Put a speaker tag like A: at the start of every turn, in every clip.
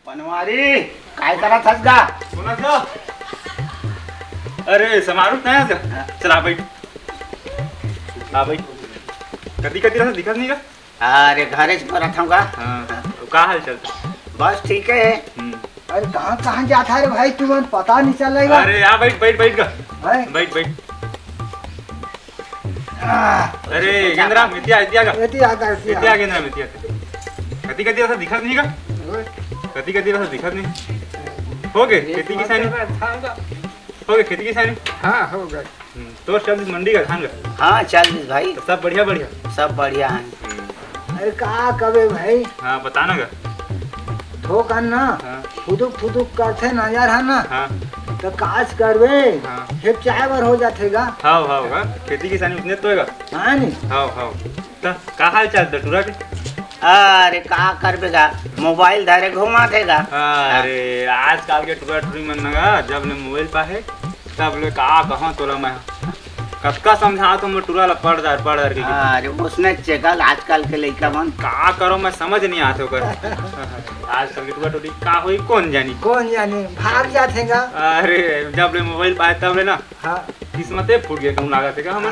A: बनवारी काय करत हस का?
B: कोणाचं? अरे समारोह नाही का? चला बैठ. हा बैठ. कधी कधी असं दिखत नाही का?
A: अरे घरेच परत हम का?
B: हाँ. का हाल चलता?
A: बस ठीक है. अरे कहाँ कहाँ जाता है भाई, तुम्हें पता नहीं चलेगा.
B: अरे यहाँ बैठ बैठ बैठ का.
A: है?
B: बैठ बैठ. अरे गेंद्रा मितिया इतिया का? इतिया गेंद्रा मितिया. कधी कधी असं दिखत नाही का? कधी कधी असं दिखत नाही. हो गए खेती किसानी? हो गए खेती किसानी?
A: हाँ हो गए.
B: तो चल मंडी का धान का?
A: हाँ चल भाई.
B: सब बढ़िया बढ़िया.
A: सब बढ़िया है. अरे कहा कबे भाई.
B: हाँ बताना का.
A: ठोक ना.
B: हाँ.
A: फुदुक फुदुक करते नजर है ना.
B: हाँ.
A: तो काज करवे.
B: हाँ.
A: हेप चाय बर हो जातेगा.
B: हाँ हाँ हाँ खेती किसानी उतने तो हैगा.
A: हाँ नहीं.
B: हाँ हाँ. तो का हाल चाल टूरा के?
A: अरे का करबेगा, मोबाइल धारे घुमा देगा.
B: अरे आजकल के टूरा टूरी मन लगा जब ले मोबाइल पा है तब ले का कहाँ तोला मैं कब समझा तो मैं टूरा ला पढ़ के.
A: अरे उसने चेकल आजकल के लड़का मन
B: का करो मैं समझ नहीं आते कर. आजकल के टूरा टूरी का हुई कौन जानी
A: भाग जातेगा.
B: अरे जब ले मोबाइल पाए तब ले ना
A: हाँ.
B: किस्मते फूट गया कहूँ लागत है का हमन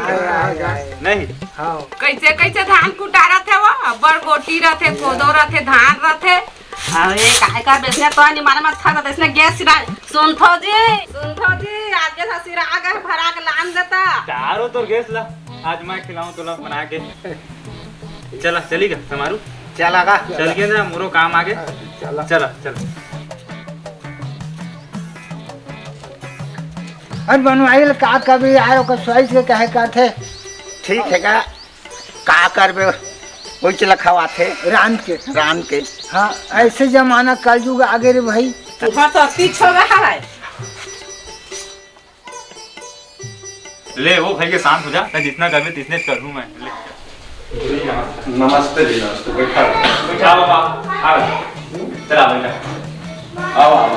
B: नहीं.
A: हाँ.
C: कैसे कैसे धान कुटा रथे वो बड़ गोटी रथे कोदो रथे धान रथे. अरे काय का बेसने तो नहीं मारे मत था तो इसने गैस सिरा सुनथो जी आज के सिरा आगे भरा के लान देता.
B: चारो तो गैस ला आज मैं खिलाऊं तोला बना के. चला चलेगा समारू.
A: चलागा.
B: चल के ना मोरो काम आगे.
A: चला
B: चला चल.
A: अरे बनवाइल का कभी आयो का स्वाइस के कहे करते. ठीक है का करबे वही चला खवाते रान के. हाँ ऐसे जमाना कलयुग आगे रे भाई.
C: हाँ तो पीछे रहा है.
B: ले वो भाई के शांत हो जा. मैं जितना कर तितने कर दूं मैं. ले
D: नमस्ते जी. नमस्ते. बैठा
B: बैठा बाबा. आ चला बैठा.
D: आओ आओ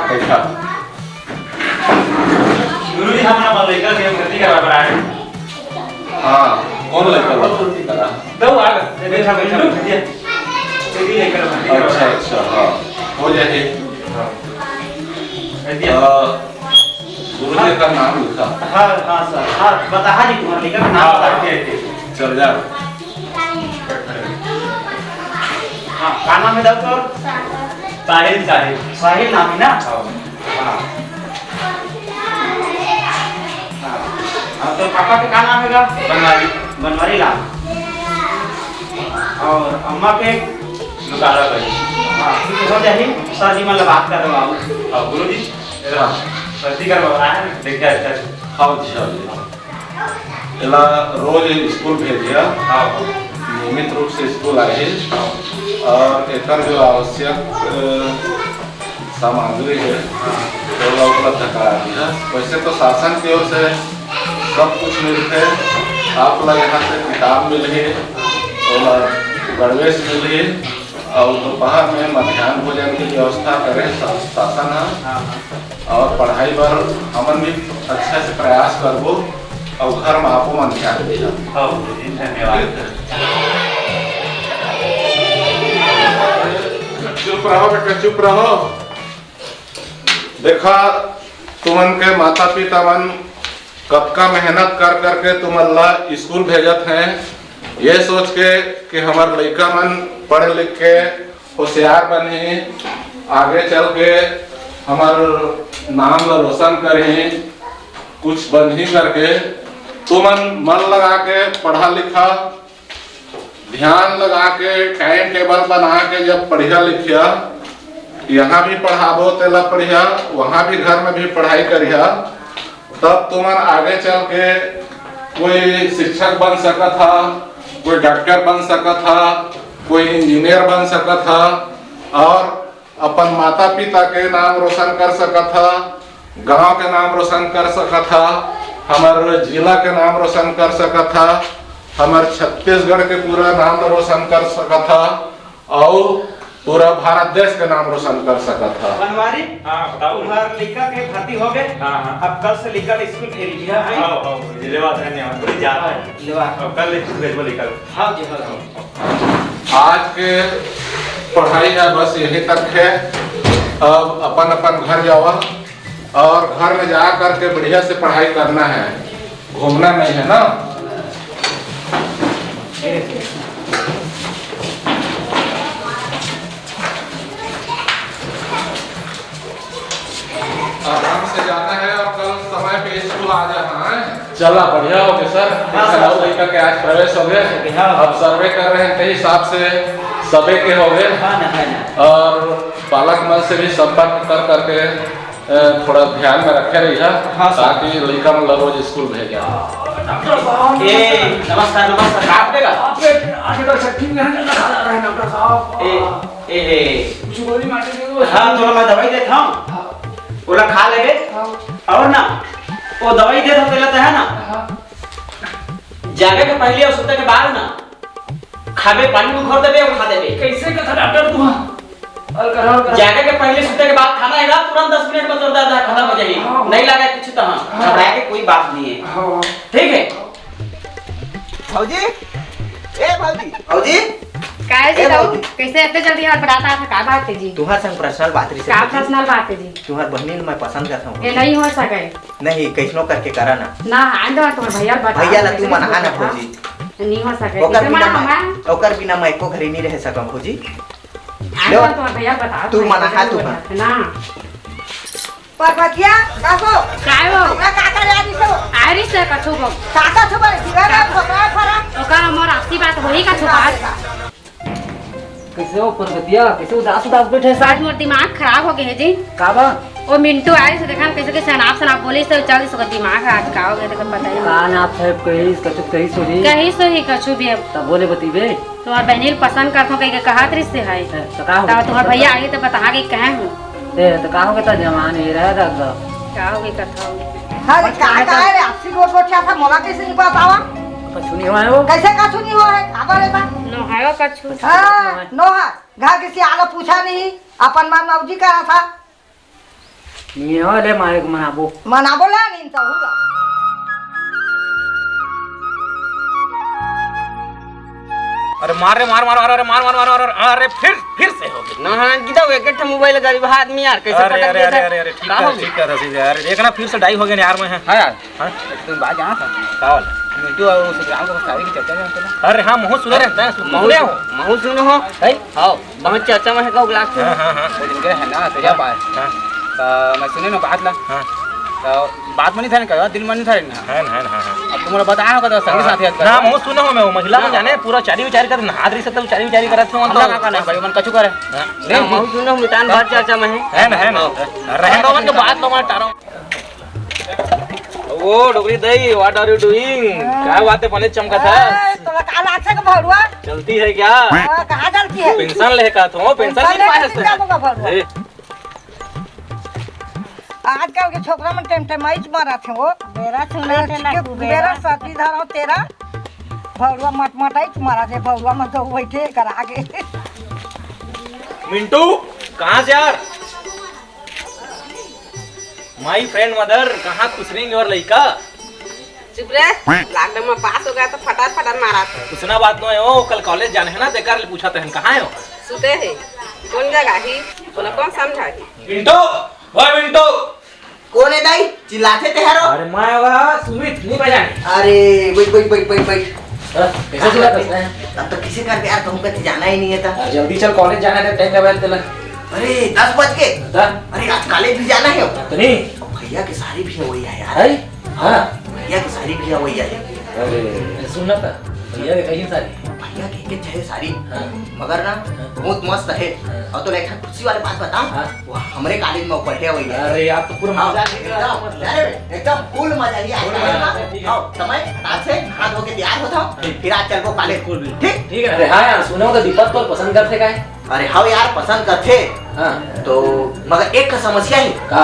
D: बैठा.
B: गुरु जी हमारा बदलेगा के खेती करवा रहा है.
D: हाँ कौन लड़का करा?
B: तो आ बैठा बैठा खेती लेकर
D: अच्छा अच्छा. हाँ हो जाए. गुरु जी का नाम लिखा.
A: हाँ हाँ सर. हाँ बता जी तुम्हारा लिखा नाम बता.
D: चल जा.
A: हाँ का नाम है डॉक्टर? साहिल नाम है ना. हाँ. तो पापा का क्या नाम है? बनवारी लाल. और अम्मा के
B: लुकारा भाई.
A: हाँ ठीक हो जाए. सर जी मतलब बात कर रहा हूँ.
B: हाँ गुरु जी खेती करवा रहा है. देखिए अच्छा.
D: हाँ जी. एला रोज स्कूल भेजिया.
B: हाँ
D: नियमित रूप से स्कूल आए. और एकर जो आवश्यक सामग्री है तो उपलब्ध करा दिया. वैसे तो शासन की ओर से सब कुछ मिलते. आप लोग यहाँ से किताब मिली और गणवेश मिली और दोपहर में मध्याह्न भोजन की व्यवस्था करें शासन है. और पढ़ाई पर हमन भी अच्छे से प्रयास करबो और घर में आपको मन ध्यान दिया.
B: धन्यवाद.
D: चुप रहो बेटा चुप रहो. देखा तुमन के माता पिता मन कब का मेहनत कर करके तुम अल्लाह स्कूल भेजत हैं ये सोच के कि हमारे लड़का मन पढ़ लिख के होशियार बने आगे चल के हमारे नाम ला रोशन करें कुछ बन ही करके. तुमन मन लगा के पढ़ा लिखा ध्यान लगा के टाइम टेबल बना के जब पढ़िया लिखिया यहाँ भी पढ़ाबो तेला पढ़िया वहाँ भी घर में भी पढ़ाई करिया तब तुमन आगे चल के कोई शिक्षक बन सका था, कोई डॉक्टर बन सका था, कोई इंजीनियर बन सका था और अपन माता पिता के नाम रोशन कर सका था, गांव के नाम रोशन कर सका था, हमारे जिला के नाम रोशन कर सका था, हमारे छत्तीसगढ़ के पूरा नाम रोशन कर सका था और पूरा भारत देश का नाम रोशन कर सका था.
A: बनवारी.
B: हाँ बताओ.
A: तुम्हारे लड़का के भर्ती हो गए.
B: हाँ
A: अब कल से लेकर स्कूल भेज दिया है.
B: धन्यवाद धन्यवाद. जा रहा है.
A: लेवा.
B: कल भेजो लेकर.
A: हाँ जी हाँ.
D: आज के पढ़ाई है बस यही तक है. अब अपन अपन घर जावा और घर में जा करके बढ़िया से पढ़ाई करना है, घूमना नहीं है ना। आराम से जाना है और कल समय पे स्कूल आ जाना है। चला बढ़िया हो गया सर। लड़का के आज प्रवेश हो गए, अब सर्वे कर रहे हैं के हिसाब से सबे के हो गए और पालक मन से भी संपर्क कर करके थोड़ा ध्यान में रखे रही है ताकि लड़का मन रोज स्कूल भेजा।
E: नमस्कार नमस्कार। आप देगा हाँ थोड़ा मैं दवाई देता हूँ, बोला खा लेगे और ना वो दवाई दे तो लेता है ना, जागे के पहले और सोते के बाद ना खावे पानी में घोर देबे और खा देबे।
F: कैसे कथा डॉक्टर तू
E: जागे के पहले सोते के बाद खाना है ना, तुरंत 10 मिनट में तुरंत आधा खत्म हो जाएगी, नहीं लगा कुछ तो हाँ घबराए के कोई बात नहीं है, ठीक है।
A: भौजी, ए भौजी, भौजी
G: काहे जी दाऊ कैसे इतने जल्दी हाथ बढ़ाता है? का बात है जी?
A: तुम्हार संग पर्सनल बात रही।
G: का पर्सनल बात है जी?
A: तुम्हार बहनी मैं पसंद करता हूँ।
G: ये नहीं हो सके।
A: नहीं कैसनो करके करा ना।
G: ना आंदो तुम्हारे भैया बता।
A: भैया ला तू मना ना भौजी।
G: नहीं हो सके।
A: ओकर बिना मैं को घरे नहीं रह सकम भौजी।
G: आंदो तुम्हारे भैया बता।
A: तू मना तू
G: ना।
H: परपतिया काको
G: काय हो?
H: ना काका ले आदी सो
G: आरी से कछु गो।
H: काका छो बरे दिगर भगवा फरा
G: ओकर मोर आसी बात होई कछु बात।
F: कैसे हो परपतिया, कैसे उदास उदास बैठे?
G: आज मोर दिमाग खराब हो गए है जी।
F: का बा?
G: वो मिंटू आए से देखा कैसे कैसे सनाप बोली से चल सो दिमाग आज का हो गया देखो बताइए।
F: कान आप साहब कहीं सोरी
G: कहीं सो ही कछु भी अब
F: तब बोले बतीबे
G: तुम्हार बहनी पसंद करतो कहीं के कहा दृश्य है
F: तो का हो
G: तुम्हार भैया आगे तो बता के कहे हूँ
F: तो का हो गया जमान ही रहा था
G: का हो गई कथा
H: अरे काका रे आपसी गोट गोट था मोला कैसे नहीं बतावा?
F: सुनी हुआ है वो
H: कैसे का सुनी हो है खबर है बा?
G: नो हायो कछु
H: हां नो है घर किसी आला पूछा नहीं, अपन मां नवजी कहा था
F: ये हो ले मारे को मनाबो
H: मना बोला नहीं तो होगा।
B: अरे मार रे मार मार अरे मार मार मार अरे फिर से हो गया
E: ना हाँ गिदा हुए के मोबाइल गरीब आदमी यार कैसे
B: अरे अरे अरे अरे अरे ठीक है रसीद यार देखना फिर से डाई हो गया यार मैं हां यार हां तुम बात जहां था का वाला मिंटू और उस गांव का शादी की चर्चा करते अरे हां महू सुन रहे हैं महू सुन हो है हां बहुत चर्चा में है का लाख हां वो दिन के है ना तो जा पाए हां मैं सुने ना बात ला हां तो बात में नहीं था ना दिल में नहीं था ना है अब तुम बताया होगा तो संगी साथी ना महू सुनो हो मैं वो महिला में जाने पूरा चारी विचार कर हाथ री सब चारी विचार करत हूं तो का नहीं भाई मन कछु करे नहीं महू सुनो मितान बात चर्चा में है ना रहन दो मन के बात लो मैं टारो ओ डोगरी दई व्हाट आर यू डूइंग क्या बात है बने चमका था
H: तो काल आछे के भरुआ
B: चलती है क्या
H: कहां चलती है?
B: पेंशन लेका तो पेंशन नहीं पास है
H: आजकल के छोकरा में टेमटेमाइज मारा थे वो बेरा सुना बेरा सती धरो तेरा भरुआ मटमटाई मारा दे भरुआ में तो बैठे करा के।
B: मिंटू कहां से यार माय फ्रेंड मदर कहां खुश रहेंगे और लड़का
C: चुप रहे लॉकडाउन में पास हो गया तो फटाफट फटाफट मारा था।
B: कुछ ना बात नहीं हो कल कॉलेज जाने है ना देखकर पूछा तो कहां है
C: सुते है कौन जगह ही तूने कौन समझा ही
B: मिंटू ओए मिंटू
A: कौन है दाई चिल्लाते थे यारो?
B: अरे मैं वाला सुमित नहीं बजाने
A: अरे बैठ
B: कैसे चला है
A: तब तो किसी कर यार तुम कहीं जाना ही नहीं है था।
B: जल्दी चल कॉलेज जाना है टाइम का बैठ चल
A: अरे 10 बज के अरे आज कॉलेज भी जाना है
B: तो नहीं
A: भैया की साड़ी भी है वही है यार।
B: है हां
A: भैया की साड़ी भी है वही है।
B: अरे सुनना था भैया के कहीं सारी
A: भैया के चाहे साड़ी मगर ना बहुत मस्त है और तो एक खुशी वाली बात बताऊं वो हमारे कॉलेज में ऊपर है वही है।
B: अरे आप तो पूरा मजा
A: एकदम फुल मजा ही आएगा। आओ समय आज से हाथ धो के तैयार होता फिर आज चल को कॉलेज ठीक
B: ठीक है। अरे हाँ यार सुनो तो दीपक तो पसंद करते का है?
A: अरे हाँ यार पसंद करते
B: हाँ
A: तो मगर एक का समस्या है
B: का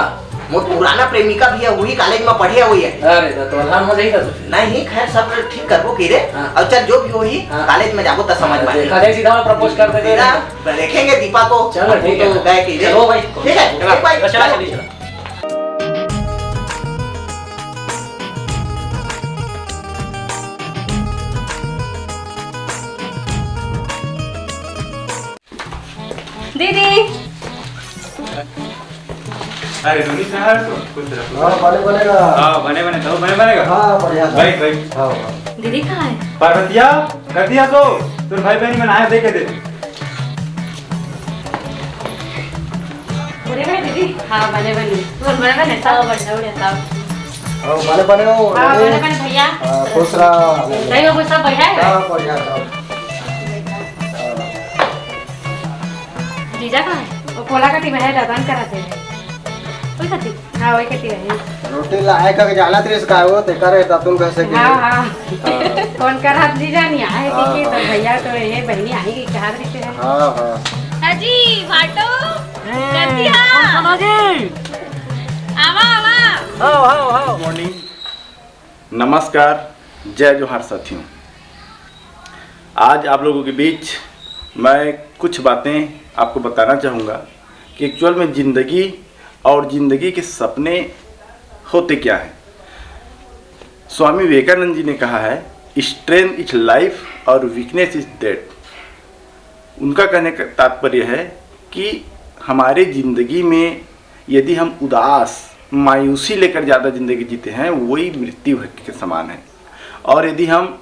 A: वो पुराना प्रेमिका भी है वही कॉलेज में पढ़े हुई है।
B: अरे तो अल्लाह मजा ही था
A: नहीं खैर सब ठीक करबो की रे और चल जो भी होई कॉलेज में जाबो त समझ में
B: देखा दे सीधा प्रपोज कर दे
A: तेरा देखेंगे दीपा को।
B: चलो ठीक है
A: गए की रे
B: चलो भाई
A: ठीक है भाई
B: चला चलिए चला
G: दीदी
B: अरे धोनी कहाँ है तो कुछ
A: बनेगा।
B: हाँ बने तो बनेगा।
A: हाँ बढ़िया।
B: भाई
G: दीदी कहाँ है?
B: पार्वतिया कर दिया तो तुम भाई बहन में आया देखे दे।
G: बने दीदी? हाँ बने तुम बने सब बढ़िया
A: बने हो।
G: हाँ बने भैया।
A: खुश रहो।
G: नहीं वो सब बढ़िया है?
A: हाँ बढ़िया सब।
G: जीजा कहाँ है? वो पोला कटी में है दादान कराते हैं। वही कटी? हाँ वही कटी है।
A: रोटी लाए का जाला त्रिस का वो ते करे तब तुम कैसे की?
G: हाँ कौन कर हाथ जीजा नहीं आए कि तो भैया तो ये बहनी आएगी कहाँ रहते हैं?
A: हाँ
G: अजी भाटो कर दिया। सुनो जी। आवा
D: मॉर्निंग, नमस्कार, जय जोहार साथियों। आज आप लोगों के बीच मैं कुछ बातें आपको बताना चाहूँगा कि एक्चुअल में ज़िंदगी और ज़िंदगी के सपने होते क्या हैं। स्वामी विवेकानंद जी ने कहा है, स्ट्रेंथ इज लाइफ और वीकनेस इज डेथ। उनका कहने का तात्पर्य है कि हमारे ज़िंदगी में यदि हम उदास मायूसी लेकर ज़्यादा ज़िंदगी जीते हैं वही मृत्यु के समान है, और यदि हम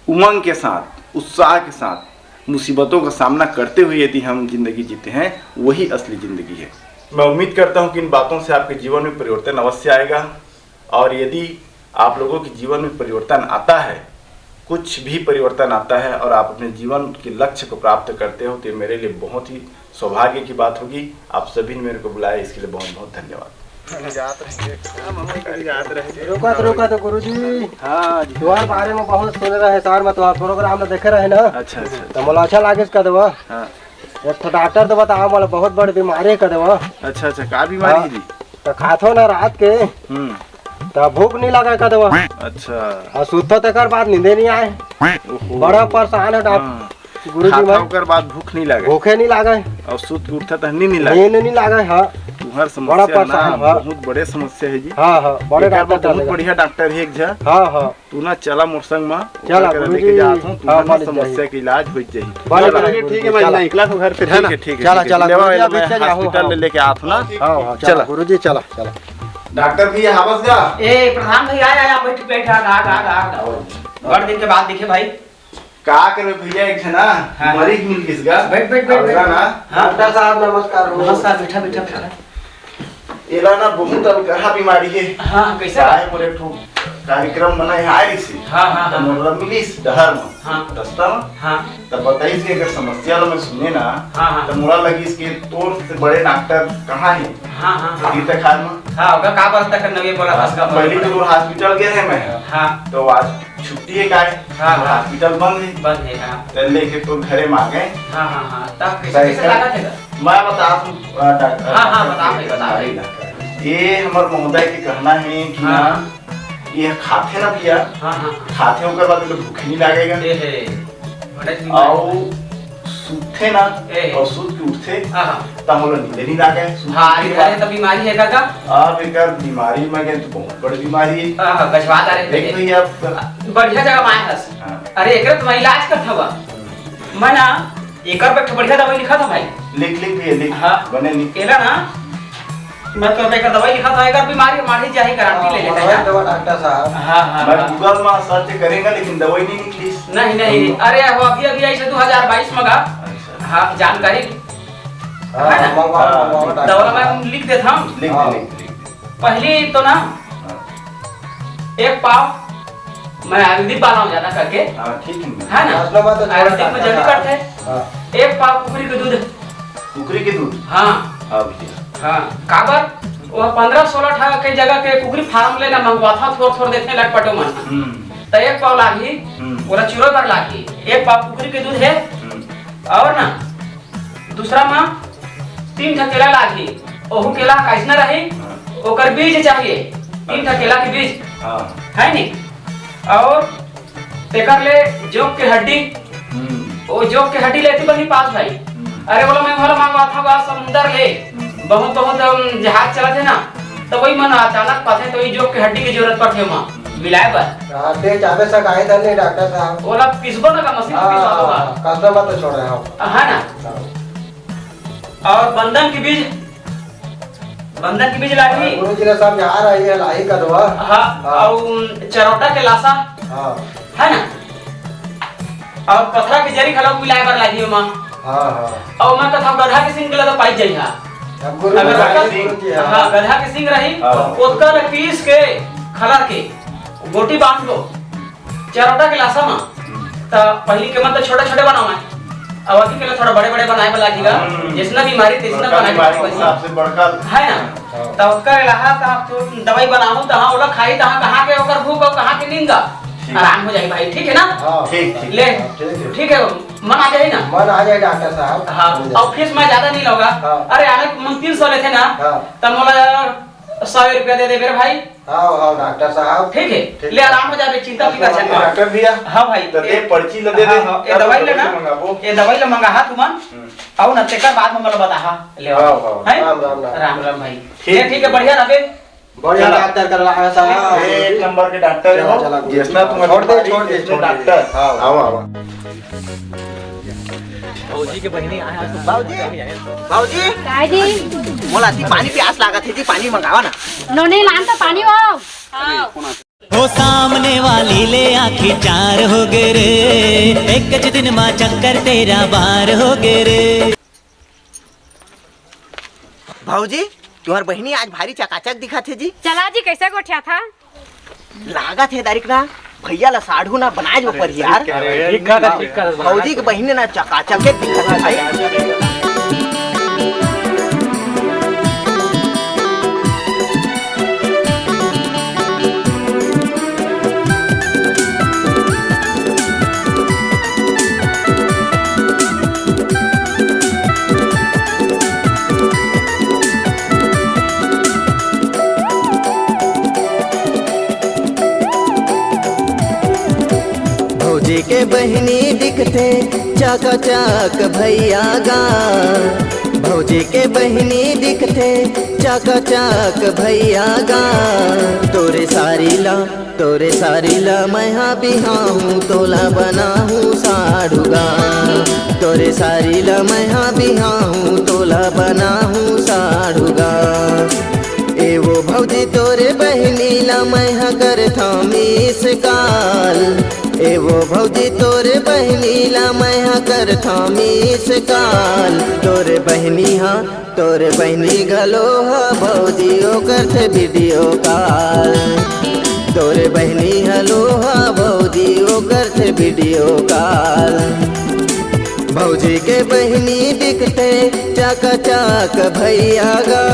D: उमंग के साथ उत्साह के साथ मुसीबतों का सामना करते हुए यदि हम ज़िंदगी जीते हैं वही असली ज़िंदगी है। मैं उम्मीद करता हूं कि इन बातों से आपके जीवन में परिवर्तन अवश्य आएगा, और यदि आप लोगों के जीवन में परिवर्तन आता है, कुछ भी परिवर्तन आता है और आप अपने जीवन के लक्ष्य को प्राप्त करते हो, तो ये मेरे लिए बहुत ही सौभाग्य की बात होगी। आप सभी ने मेरे को बुलाया, इसके लिए बहुत बहुत धन्यवाद।
A: रुका तो गुरुजी। हाँ तुम्हारे बारे में बहुत सुन रहे सर, में तुम्हारा प्रोग्राम में देखे रहे ना।
D: अच्छा
A: तो मोला अच्छा लागे इसका देवा।
D: हाँ
A: एक तो डॉक्टर तो बताओ मोला बहुत बड़ी बीमारी का देवा।
D: अच्छा का बीमारी जी?
A: तो खाथो ना रात के तो भूख नहीं लगा का देवा।
D: अच्छा
A: और सुतो तक बाद नींदे नहीं आए, बड़ा परेशान है डॉक्टर गुरुजी। मैं
D: कर बाद भूख नहीं लगे,
A: भूखे नहीं लागे
D: और सुत के उठता नींद नहीं लगे।
A: नींद नहीं लागे। हाँ
D: तुम्हार
A: बड़ा
D: समस्या
A: परेशान
D: ना
A: है।
D: बहुत बड़े समस्या है जी।
A: हाँ बड़े डॉक्टर
D: बहुत बढ़िया डॉक्टर है एक झा।
A: हाँ
D: तू ना चला मोर संग में
A: चला
D: लेके जात हूं,
A: हाँ,
D: तुम्हारी समस्या के इलाज हो जाई।
A: ठीक है मैं निकला तो घर पे है ना।
D: ठीक है
A: चला
D: हॉस्पिटल ले लेके आत हूं ना।
A: हाँ चला गुरुजी चला।
D: डॉक्टर भी वापस जा।
E: ए प्रधान भैया आया बैठ बैठ आ बड़ दिन के बाद दिखे भाई।
D: का करे भैया एक ना
E: हाँ।
D: मरीज मिल किसका
E: बैठ
D: ना।
A: डॉक्टर साहब नमस्कार।
E: नमस्कार, बैठा
D: एला ना बहुत अलगहा बीमारी है।
E: हाँ कैसे
D: आए मोरे ठो कार्यक्रम बनाए आए सी।
E: हाँ
D: मोला मिलिस डहर में
E: हाँ
D: रास्ता में।
E: हाँ
D: तब बताइए कि अगर समस्या लो मैं सुने ना
E: हाँ
D: तो मोला लगी इसके तोर से बड़े डॉक्टर कहाँ है?
E: हाँ
D: तीर्थ खान में।
E: हाँ होगा का बरस तक नवी बोला था उसका
D: पहले तो वो हॉस्पिटल गए हैं मैं।
E: हाँ
D: तो आज छुट्टी है काय।
E: हाँ।
D: हॉस्पिटल बंद है।
E: हाँ
D: तो लेके तो घरे मांगे।
E: हाँ तब कैसे लगा थे?
D: मैं बता दूं डॉक्टर।
E: हाँ बता
D: ये हमारे महोदय के कहना है कि
E: हाँ।
D: ना ये खाते ना भैया,
E: हाँ
D: खाते होकर बाद तो भूख नहीं लगेगा और सूते ना और सूत के उठते तब हम लोग नींद नहीं लागे।
E: हाँ तो बीमारी है का?
D: अब एक बीमारी में गए तो बहुत बड़ी बीमारी है।
E: गजबात आ रहे
D: देख भैया
E: बढ़िया जगह में आया था। अरे एक तो मैं इलाज करता हुआ मैं ना एक बढ़िया दवाई लिखा था भाई।
D: लिख भैया लिख।
E: हाँ
D: बने लिख
E: केला ना मैं तो एक दवाई लिखा था। एक बीमारी हमारी जाही गारंटी ले लेता है
A: डॉक्टर साहब।
E: हाँ
D: मैं गूगल में सर्च करेंगे लेकिन दवाई नहीं निकली।
E: नहीं अरे वो अभी आई से 2022 में का। हाँ जानकारी दवा मैं लिख देता हूँ।
D: लिख।
E: पहली तो ना एक पाव मैं आयुर्वेदिक वाला हूँ ज्यादा करके।
D: ठीक
E: है ना आयुर्वेदिक में जल्दी करते। एक पाव कुकरी के दूध।
D: कुकरी के दूध।
E: हाँ हाँ काबर वो 15-16 के जगह के कुकरी फार्म लेना मंगवा था थोड़ देते लग पटो मन। तो एक पाव लागी बोला चिरो पर लागी। एक पाव कुकरी के दूध है और ना दूसरा में 3 केला लागी। ओहू केला कैसे ना रही ओकर बीज चाहिए। 3 केला के बीज है नी। और तेकर ले जोक के हड्डी। वो जोक के हड्डी लेती बनी पास भाई। अरे बोला मैं वाला मांगवा था वहाँ समुंदर ले बहुत जहाज चला थे ना तो वही मन अचानक पाथे तो ये जोक के हड्डी की जरूरत पड़ती है वहाँ मिलाए पर।
A: आते जाबे सक आए थे नहीं डॉक्टर साहब।
E: बोला पिसबो ना का मशीन पिसवा होगा
A: कस्टमर तो छोड़ रहे हो।
E: है ना। और बंधन के बीज बंधन की बीज लाही।
A: गुरुजी ने सब जा रही है लाही का दवा।
E: हाँ और चरौटा के लासा
A: हाँ
E: है ना, और पथरा के जरी खलाऊ मिलाए बर लाही मां।
A: हाँ हाँ
E: और मैं कथा गधा के सिंग के तो पाई जाई हा। अगर हाँ गधा के सिंग रही ओतका ने पीस के खलर के गोटी बांध लो चरौटा के लासा में। तो पहली के मतलब छोटे छोटे बनाओ मैं, अब अभी के लिए थोड़ा बड़े बड़े बनाए वाला कीगा जितना बीमारी तितना बनाए
D: सबसे बड़का
E: है ना। तो उसका इलाहा तो दवाई बनाऊं तो हाँ ओला खाई तो कहाँ के ओकर भूख और कहाँ के नींद आराम हो जाए भाई, ठीक है ना।
D: ठीक ठीक
E: ले ठीक है, मन आ जाए ना।
A: मन आ जाए डॉक्टर साहब।
E: हाँ और फीस मैं ज्यादा नहीं लूंगा। अरे आने मन 300 लेते ना तब मोला 100 रुपया दे दे मेरे भाई।
A: हाँ हाँ डॉक्टर साहब
E: ठीक है, ले आराम हो जाए, चिंता नहीं कर सकते
D: डॉक्टर भैया।
E: हाँ भाई
D: दे पर्ची ल दे दे।
E: ये दवाई लेना, ये दवाई ले मंगा हा तुमन आओ ना तेकर बाद में मला बता हा ले आओ है। राम राम भाई। ठीक है बढ़िया रहे,
A: बढ़िया डॉक्टर कर रहा है साहब,
D: एक नंबर के डॉक्टर हो जितना तुम
A: छोड़ दे
D: डॉक्टर। आओ आओ
F: भौजी के बहिनी आया तो
A: भाऊजी
G: काय जी
A: मोला ती पानी प्यास लागत है जी, पानी मंगावा ना।
G: नोने लान तो पानी हो।
I: वो सामने वाली ले आखी चार हो गए रे, एक दिन माँ चक्कर तेरा बार हो गए रे।
A: भाऊजी तुम्हार बहिनी आज भारी चकाचक दिखा थे जी।
G: चला जी कैसे गोठिया था
A: लागत है दारिक ना भैया ला साढ़ू ना बनाए जो पर यार।
F: ठीक का
A: भाऊजी के बहिनी ना चकाचक दिखा था भाई।
I: भौजी के बहिनी दिखते चकाचक भैया गा, भौजी के बहिनी दिखते चकाचक भैया गा। तोरे सारी ला मैं बिहाऊं तोला बनाऊं साड़ूगा, तोरे सारी ला मैं बिहाऊं तोला बनाऊं साड़ूगा। ए वो भौजी तोरे बहिनी ला मैं कर थामीस काल, ए वो भौजी तोरे बहिनी ला मैं कर थामीस काल। तोरे बहिनी गलो हा भौजी ओ करते वीडियो कॉल, तोरे बहिनी हलो हा भौजी ओ करते वीडियो कॉल। भौजी के बहिनी दिखते चकाचक भैया गा।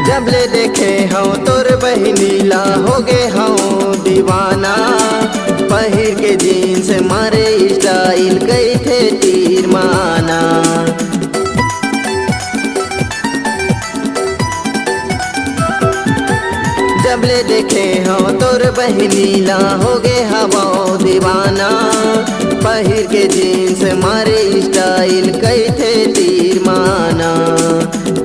I: जबले देखे हूँ तोर बहिनी ला हो गे हूँ दीवाना, पहिर के जीन्स मारे स्टाइल गई थे तीर माना। जबले देखे हूँ तोर बहिनी ला हो गे हवा दीवाना, पहिर के जीन्स मारे स्टाइल गई थे तीर माना,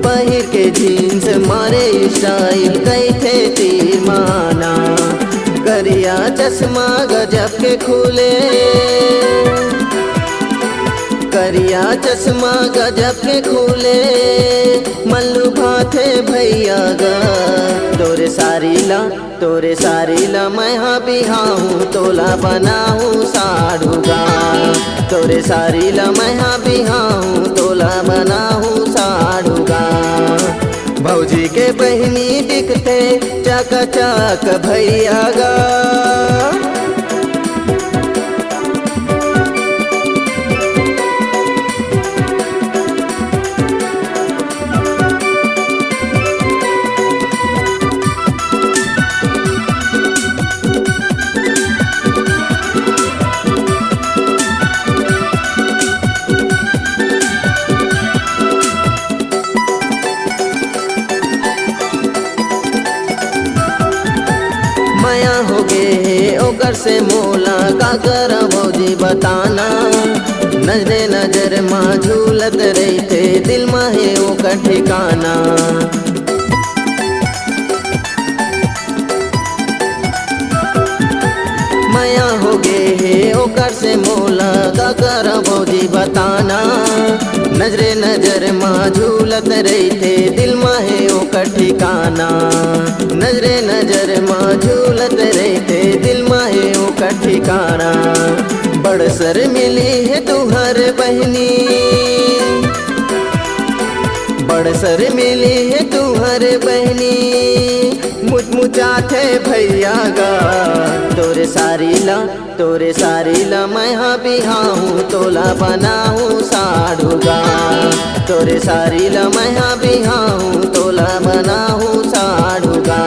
I: पहिर के जीन्स मारे स्टाइल गई थे तीर माना। करिया चश्मा गजब के खुले, करिया चश्मा गजब के खुले, मल्लू भाथे भैया गा। तोरे सारी ला मैं बिहाऊं तोला बनाऊं साड़ूगा, तोरे सारी ला मैं बिहाऊं तोला बनाऊं साड़ूगा। भौजी के बहिनी दिखते चकाचक भैया गा। हो गे ओकर से मोला का कर भौजी बताना नजरे नजर माँ झूलत रहते दिल में है ओकर ठिकाना माया हो गे हे ओकर से मोला का कर भौजी बताना नजरे नजर माँ झूलत रहते दिल में है ओकर ठिकाना नजरे नजर माँ झूलत रहते दिल में है ओकर ठिकाना बड़ सर मिली है तुहर बहनी बड़ सर मिली है तुहर बहनी मुचमुचाथे भैया गा तोरे सारी ला मैं हाँ बिहाऊँ तोला बनाऊँ साड़ूगा तोरे सारी ला मैं हाँ बिहाऊँ तोला बनाऊँ साड़ूगा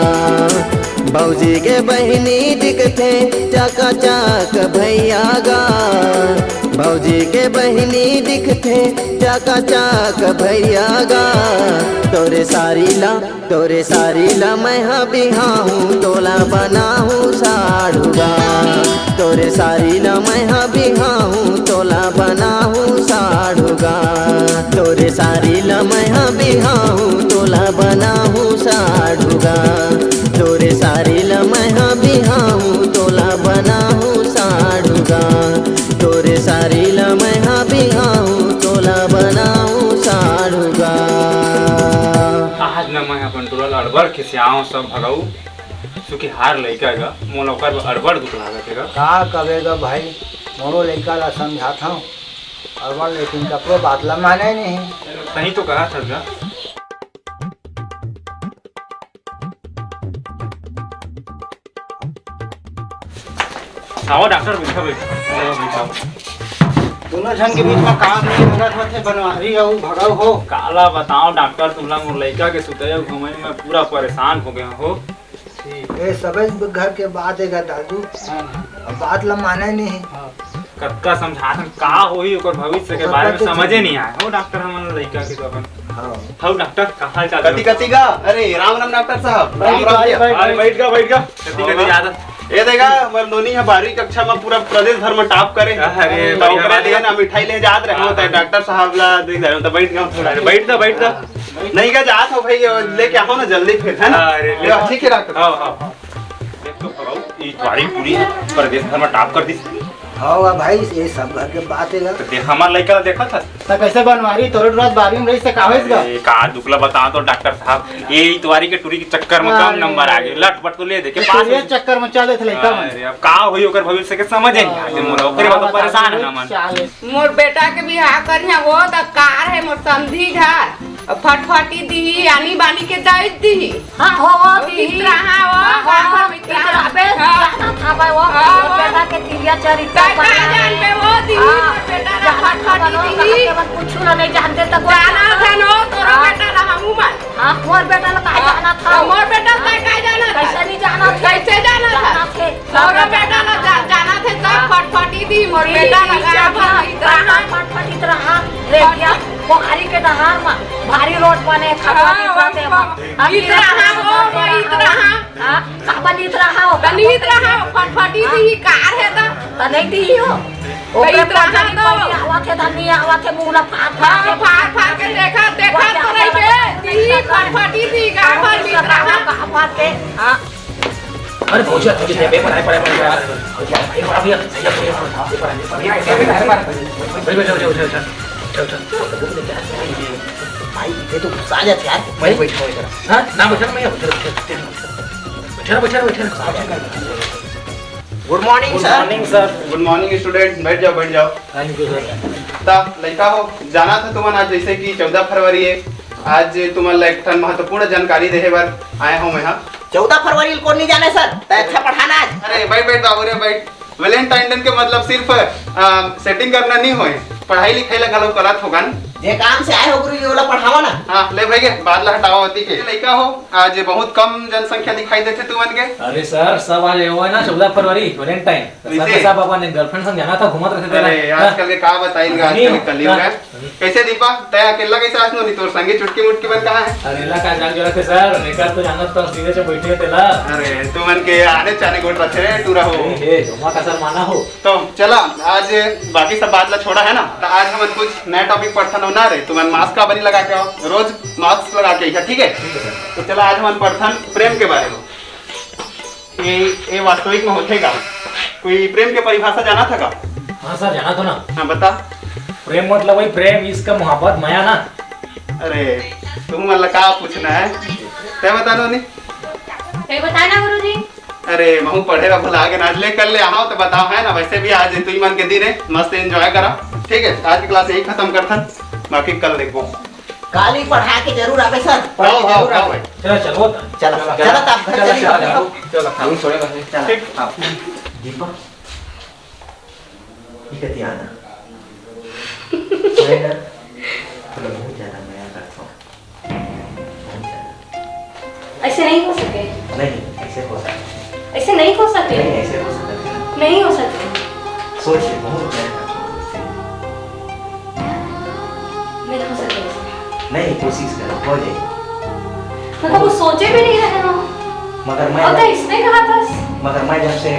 I: भौजी के बहनी दिखते चका चक भैया गा भौजी के बहनी दिखते चका चक भैया गा तोरे सारी ला मैं हाँ बिहाऊँ तोला बनाऊँ साड़ूगा तोरे सारी ला मैं हाँ बिहाऊँ तोला बनाऊँ साड़ूगा तोरे सारी ला मैं हाँ बिहाऊँ तोला बनाऊँ साड़ूगा तोरे सारी ला मैं हाँ बिहाऊँ तोला बनाऊँ साड़ूगा तोरे सारी ला मैं हाँ बिहाऊँ तोला बनाऊँ साड़ूगा
B: आज न मैं अपन टोला अड़बड़ खिसियाऊँ सब भगाऊ सुखी हार लइका गा मोला ओकर अड़बड़ दुख लागत हेगा
A: का करेगा भाई मोरो लड़का ला समझाता हूँ अड़बड़ लेकिन कपड़ो बात ला माने नहीं
B: सही तो कहा था गा आओ डॉक्टर बैठो
A: दोनों जन के बीच में काम नहीं होगा थे बनवारी हो भगाओ हो
B: काला बताओ डॉक्टर तुमला मोर लड़का के सुतैया घुमाई में पूरा परेशान हो गया हो
A: ये सब घर के बात है दादू बात ला माने नहीं
B: कत्का समझात का होई ओकर भविष्य के बारे में समझे नहीं आए हो डॉक्टर हमन लड़का के तो अपन हां डॉक्टर का हाल चाल
E: कति का अरे राम राम डॉक्टर साहब राम राम
B: अरे बैठ जा कति ज्यादा
E: ये देखा मतलब दोनों है 12वीं कक्षा में पूरा प्रदेश भर में टॉप करे
B: अरे
E: तो ओकरे लिए ना मिठाई ले जात रहे होता है डॉक्टर साहब ला देख रहे हो तो बैठ गया थोड़ा
B: बैठ जा
E: नहीं का जात हो भाई लेके आओ ना जल्दी फिर है ना
B: अरे
E: ठीक है डॉक्टर
B: हां देख तो भगाओ ये तुम्हारी पूरी प्रदेश भर में टॉप कर दी
A: हाँ भाई ये सब घर के बात है
B: तो देख हमार लड़का देखा था
A: तो कैसे बनवारी तोरे रोज 12वीं में रही से कावेसगा
B: का दुखला बता तो डॉक्टर साहब ये इतवारी के टूरी के चक्कर में कम नंबर आ गए लटपट तो ले दे के पास
A: ये चक्कर में चले थे लड़का में
B: अरे अब का होई ओकर भविष्य के समझे नहीं आते मोर ओकरे बात परेशान है मन
C: मोर बेटा के बियाह करिया वो त कार है मोर समधी घर फटफटी दी आनी बानी के दाई दी
H: हां हो
C: मित्र हां वो मित्र
H: अबे था भाई वो बेटा के तिरिया चरित्र
C: का जान पे वो दी बेटा रा फटफटी दी
H: कुछ ना नहीं जानते तो
C: जाना था नो तोरा बेटा रा हमू मान
H: हां मोर बेटा ला का जाना था
C: मोर बेटा का जाना था
H: कैसे नहीं जाना
C: कैसे जाना था तोरा बेटा ला जाना थे सब फटफटी दी मोर बेटा लगा
H: फटफटी रहा रे क्या पोखरी के नहर में भारी रोड बने खगवानी बाते हम
C: इतना वो इतना
H: हां का बनित रहा हो
C: बनित रहा फटफटी दी कार है
H: त नहीं दी हो ओकरे पर तो आवा थे धनी आवा थे मुला फाड़
C: के देखा तो नहीं के दी फटफटी दी का पर मित रहा
H: का बात के हां
F: अरे भौजी तुझे दे पे पढ़ाई यार भाई बड़ा भैया
A: भाई ये तो गुस्सा आ जाता यार
F: भाई बैठो इधर हां ना बैठो मैं बैठो
A: good morning
E: sir good morning student बैठ जाओ
F: थैंक यू सर
E: ता लड़का हो जाना था तुमन आज जैसे कि 14 फरवरी है आज तुमन ला एक महत्वपूर्ण जानकारी देहे बर आया हूं मैं हां
A: 14 फरवरी को नहीं जाने सर अच्छा पढ़ाना आज
E: अरे बैठ बाबू रे बैठ वैलेंटाइन डे के मतलब सिर्फ सेटिंग करना नहीं होए पढ़ाई लिखाई ला गलो करत होगन
I: ये काम से आए हो गुरुजी वाला पढ़ावा ना।
J: हाँ ले भैया बादल हटाओ होती के लड़का हो आज बहुत कम जनसंख्या दिखाई देते तुमन के।
F: अरे सर सब आज वो है ना 14 फरवरी वैलेंटाइन सर सब अपन गर्लफ्रेंड संग जाना था घूमत रहते थे।
J: अरे आजकल के का बताइएगा आजकल कलयुग है। कैसे दीपा तय अकेला कैसे आसनो नहीं तोर संगे चुटकी मुटकी बन कहां है।
F: अरे ला का जान जोरा थे सर लेकर तो जानत तो सीधे से बैठे थे ला।
J: अरे तुमन के आने चाने गोट रथे रे टूरा हो
F: हे घुमा का सर माना हो।
J: तो चला आज बाकी सब बात ला छोड़ा है ना तो आज हम कुछ नया टॉपिक पढ़थन हो ना रे तुमन मास्क का बनी लगा के आओ रोज मास्क लगा के ठीक है। तो चला आज हम पढ़थन प्रेम के बारे में। ये वास्तविक में होतेगा कोई प्रेम के परिभाषा जाना था का।
F: हाँ सर जाना तो ना।
J: हाँ बता।
F: प्रेम मतलब वही प्रेम इसका मोहब्बत माया ना।
J: अरे तुम मतलब का पूछना है क्या बता दो नहीं
G: बताए ना गुरुजी।
J: अरे महू पढ़ेगा भुला के नाच ले कर ले आओ तो बताओ है ना। वैसे भी आज तू ही मन के दिन है मस्त एंजॉय करा ठीक है। आज की क्लास यही खत्म करता बाकी कल देखो
I: काली पढ़ा के जरूर आवे सर।
J: आओ आओ आओ भाई
F: चलो चलो
I: चलो चलो आप घर चलिए।
J: चलो हम छोड़ेगा ठीक
I: दीपा इकती आना मैं ना थोड़ा बहुत ज्यादा माया करता हूँ।
G: ऐसे नहीं हो सके।
I: नहीं ऐसे हो सकता
G: ऐसे नहीं हो सके।
I: नहीं ऐसे हो सकता
G: नहीं हो सके।
I: सोच ले बहुत माया करता हूँ।
G: नहीं हो सके ऐसे।
I: नहीं कोशिश करो हो जाए।
G: मतलब वो सोचे भी नहीं रहे हो।
I: मगर मैं
G: और तो इसने कहा था।
I: मगर मैं जब से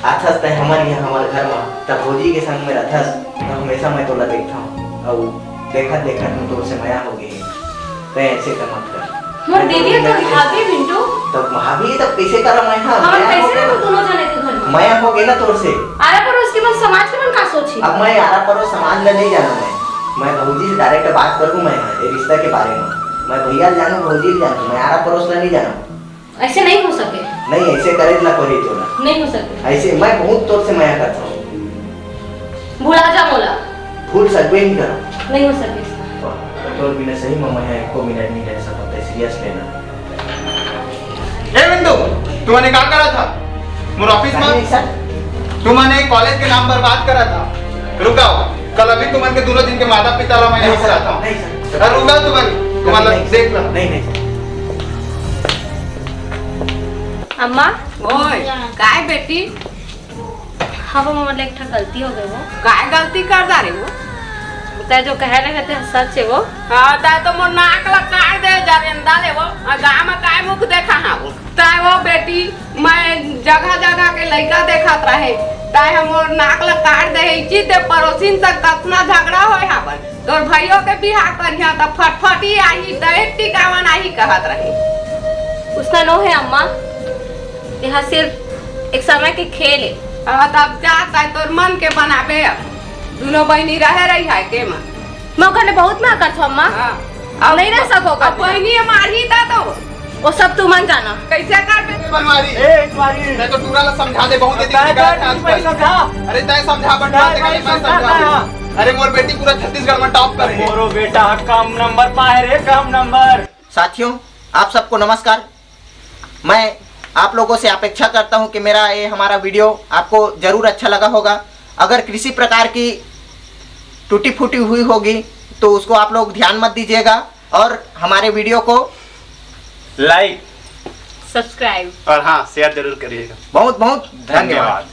I: आथस तय हमारे यहाँ हमारे घर में तब भोजी के संग में रहथस तो हमेशा मैं तोला देखता हूँ और देखा देखा तुम तो से माया हो गई तो ऐसे कर मत कर।
G: मोर दीदी तो भाभी बिंटू
I: तब भाभी तब कैसे करा मैं हाँ
G: हम कैसे ना दोनों जाने के घर में
I: माया हो गई ना तोर से।
G: आरा पर उसके बाद समाज के मन का सोची।
I: अब मैं आरा पर समाज में नहीं जाना मैं भौजी से डायरेक्ट बात करूँ मैं ये रिश्ता के बारे में मैं भैया जानू भौजी जानू मैं आरा पड़ोस में नहीं जाना।
G: ऐसे नहीं हो सके।
I: नहीं ऐसे करे ना कोई तोला
G: नहीं हो सके।
I: ऐसे मैं बहुत तोर से माया करता हूँ।
G: भुला जा मोला
I: भूल सकते नहीं करो।
G: नहीं हो सके।
I: तोर बिना सही में मैं एको मिनट नहीं रह सकता सीरियस लेना।
J: ए बिंदु तूने क्या करा था मोर ऑफिस में तुमने कॉलेज के नाम पर बात करा था। रुक जाओ कल अभी तुमन के दोनों दिन के माता पिता ला मैं यहाँ से आता हूँ। अरे रुक जाओ तुम्हारा देख लो।
I: नहीं
G: अम्मा
C: ओए काय बेटी
G: हाँ वो मतलब एक गलती हो गई वो।
C: काय गलती कर दा रे वो
G: तय जो कह रहे थे सच है वो।
C: हाँ तय तो मोर नाक ला काट दे जरेंदा ले वो गाँव में काय मुख देखा हाँ वो तय वो बेटी मैं जगह जगह के लड़का देखत रहे तय हम नाक ला काट दे इची ते पड़ोसिन तक कतना झगड़ा हो यहाँ पर तोर भाइयों के बिहार पर यहाँ तब फटफटी आई दहेज टिकावन आई कहत रही।
G: उसका नो है अम्मा यह सिर्फ एक समय के खेल है।
C: तब जाता है तोर मन के बनाबे दोनों बहनी रहे रही है के मन
G: मैं कहने बहुत ना कर अम्मा। अब नहीं रह सकोगा।
C: बहनी मारी था तो
G: वो सब तू मन जाना
C: कैसे कर बे
J: बनवारी मैं तो टूरा ला समझा दे बहुत दिन समझा। अरे तय समझा बंटा मैं समझा। अरे मोर बेटी पूरा छत्तीसगढ़ में टॉप कर
F: मोरो बेटा कम नंबर पाए रे कम नंबर।
I: साथियों आप सबको नमस्कार। मैं आप लोगों से अपेक्षा करता हूं कि मेरा ये हमारा वीडियो आपको जरूर अच्छा लगा होगा। अगर किसी प्रकार की टूटी फूटी हुई होगी तो उसको आप लोग ध्यान मत दीजिएगा और हमारे वीडियो को
J: लाइक
G: सब्सक्राइब
J: और हाँ शेयर जरूर करिएगा।
I: बहुत बहुत धन्यवाद।